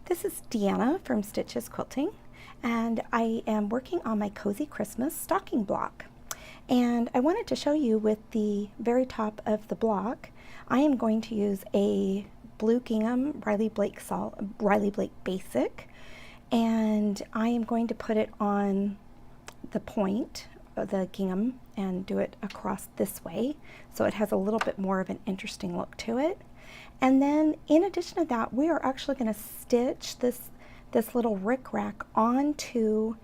This is Deanna from Stitches Quilting, and I am working on my Cozy Christmas stocking block. And I wanted to show you with the very top of the block, I am going to use a blue gingham Riley Blake Basic, and I am going to put it on the point of the gingham and do it across this way, so it has a little bit more of an interesting look to it. And then in addition to that, we are actually going to stitch this little rickrack onto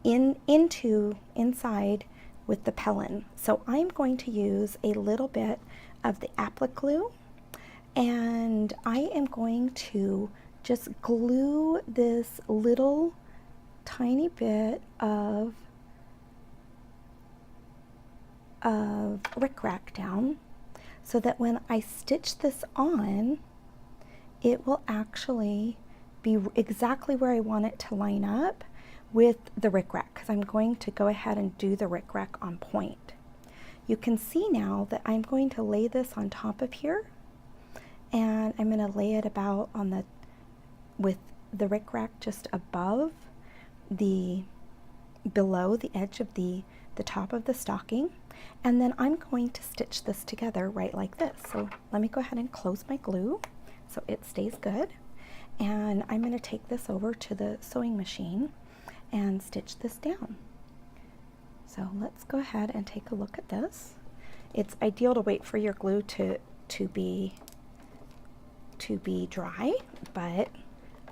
inside with the Pellon. So I'm going to use a little bit of the applique glue, and I am going to just glue this little tiny bit of rickrack down, so that when I stitch this on, it will actually be exactly where I want it to line up with the rickrack, because I'm going to go ahead and do the rickrack on point. You can see now that I'm going to lay this on top of here, and I'm going to lay it about on the with the rickrack just above below the edge of the top of the stocking. And then I'm going to stitch this together right like this. So let me go ahead and close my glue so it stays good. And I'm going to take this over to the sewing machine and stitch this down. So let's go ahead and take a look at this. It's ideal to wait for your glue to be dry, but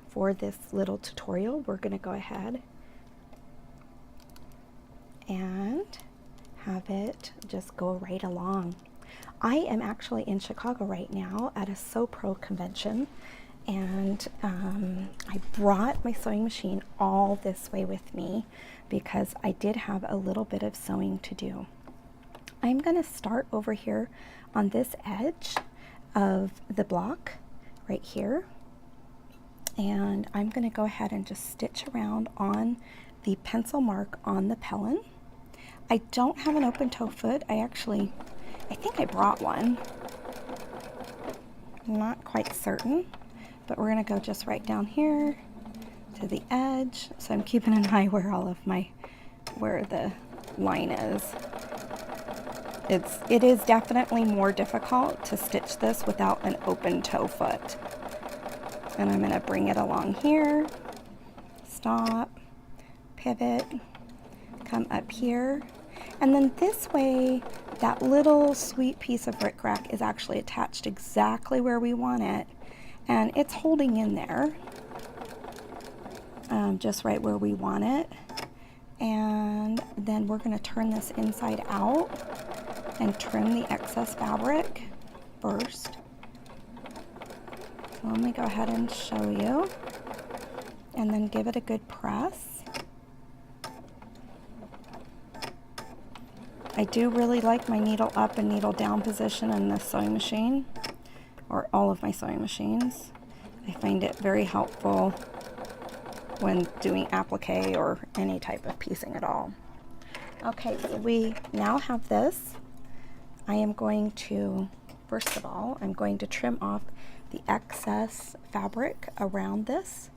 for this little tutorial, we're going to go ahead and have it just go right along. I am actually in Chicago right now at a Sew Pro convention, and I brought my sewing machine all this way with me because I did have a little bit of sewing to do. I'm going to start over here on this edge of the block right here, and I'm going to go ahead and just stitch around on the pencil mark on the Pellon. I don't have an open toe foot. I think I brought one. I'm not quite certain, but we're going to go just right down here to the edge. So I'm keeping an eye where the line is. It is definitely more difficult to stitch this without an open toe foot. And I'm going to bring it along here, stop, pivot, come up here, and then this way that little sweet piece of rickrack is actually attached exactly where we want it, and it's holding in there just right where we want it. And then we're going to turn this inside out and trim the excess fabric first. So let me go ahead and show you, and then give it a good press. I do really like my needle up and needle down position in this sewing machine, or all of my sewing machines. I find it very helpful when doing applique or any type of piecing at all. Okay, so we now have this. I am going to, first of all, I'm going to trim off the excess fabric around this.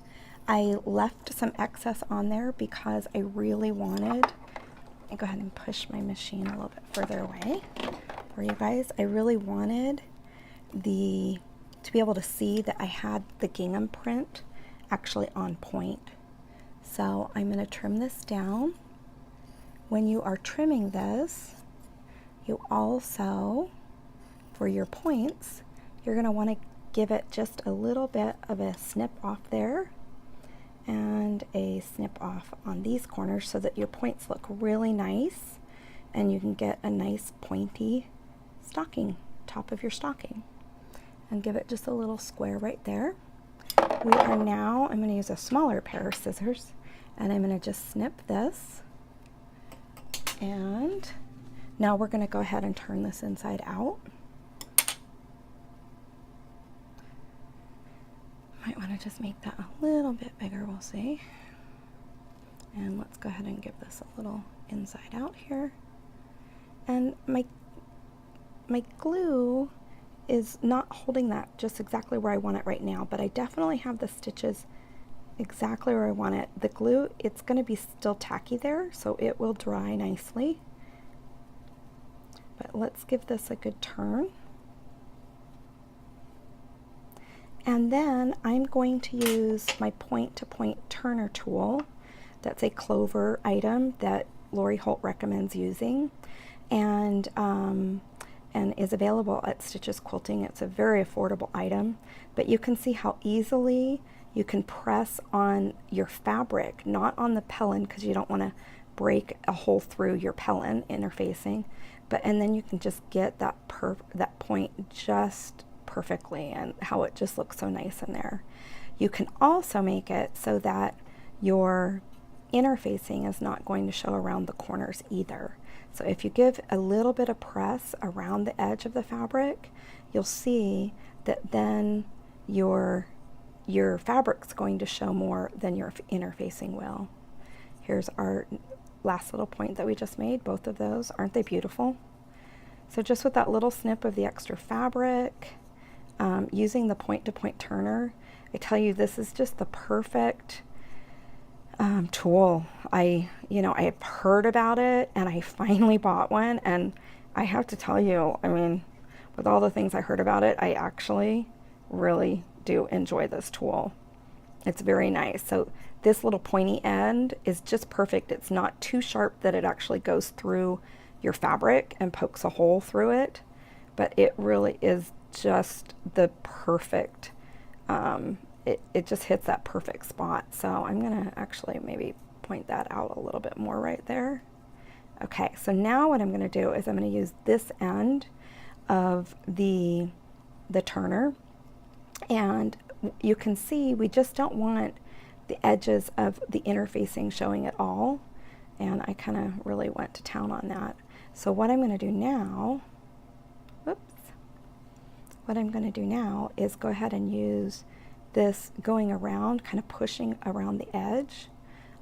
I left some excess on there because I really wanted, let me go ahead and push my machine a little bit further away for you guys. I really wanted to be able to see that I had the gingham print actually on point. So I'm going to trim this down. When you are trimming this, you also, for your points, you're going to want to give it just a little bit of a snip off there and a snip off on these corners so that your points look really nice and you can get a nice pointy stocking, top of your stocking. And give it just a little square right there. We are now, I'm going to use a smaller pair of scissors, and I'm going to just snip this. And now we're going to go ahead and turn this inside out. Might want to just make that a little bit bigger, we'll see. And let's go ahead and give this a little inside out here. And my glue is not holding that just exactly where I want it right now, but I definitely have the stitches exactly where I want it. The glue, it's going to be still tacky there, so it will dry nicely. But let's give this a good turn. And then I'm going to use my point-to-point turner tool. That's a Clover item that Lori Holt recommends using, and is available at Stitches Quilting. It's a very affordable item, but you can see how easily you can press on your fabric, not on the Pellon, because you don't want to break a hole through your Pellon interfacing, and then you can just get that point just perfectly, and how it just looks so nice in there. You can also make it so that your interfacing is not going to show around the corners either. So if you give a little bit of press around the edge of the fabric, you'll see that then your fabric's going to show more than your interfacing will. Here's our last little point that we just made, both of those. Aren't they beautiful? So just with that little snip of the extra fabric, using the point-to-point turner, I tell you, this is just the perfect tool. I have heard about it, and I finally bought one, and I have to tell you, I mean, with all the things I heard about it, I actually really do enjoy this tool. It's very nice. So this little pointy end is just perfect. It's not too sharp that it actually goes through your fabric and pokes a hole through it, but it really is just the perfect, it just hits that perfect spot. So I'm gonna actually maybe point that out a little bit more right there. Okay, so now what I'm gonna do is I'm gonna use this end of the turner, and you can see we just don't want the edges of the interfacing showing at all, and I kind of really went to town on that. So what I'm going to do now, what I'm going to do now is go ahead and use this going around, kind of pushing around the edge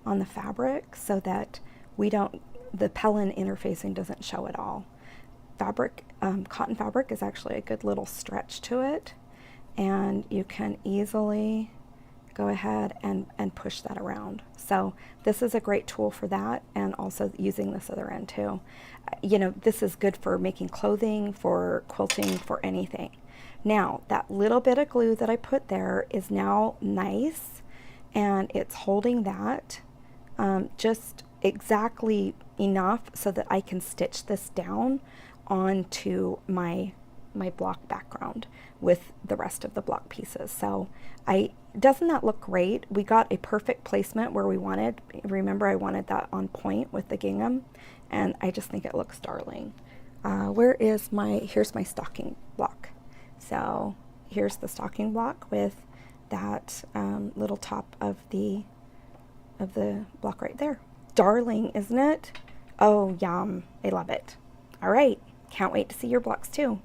on the fabric so that the Pellon interfacing doesn't show at all. Cotton fabric is actually a good little stretch to it, and you can easily go ahead and push that around. So this is a great tool for that, and also using this other end too. This is good for making clothing, for quilting, for anything. Now, that little bit of glue that I put there is now nice, and it's holding that just exactly enough so that I can stitch this down onto my block background with the rest of the block pieces. So doesn't that look great? We got a perfect placement where we wanted. Remember, I wanted that on point with the gingham, and I just think it looks darling. Here's my stocking block. So here's the stocking block with that little top of the block right there. Darling, isn't it? Oh, yum. I love it. All right. Can't wait to see your blocks too.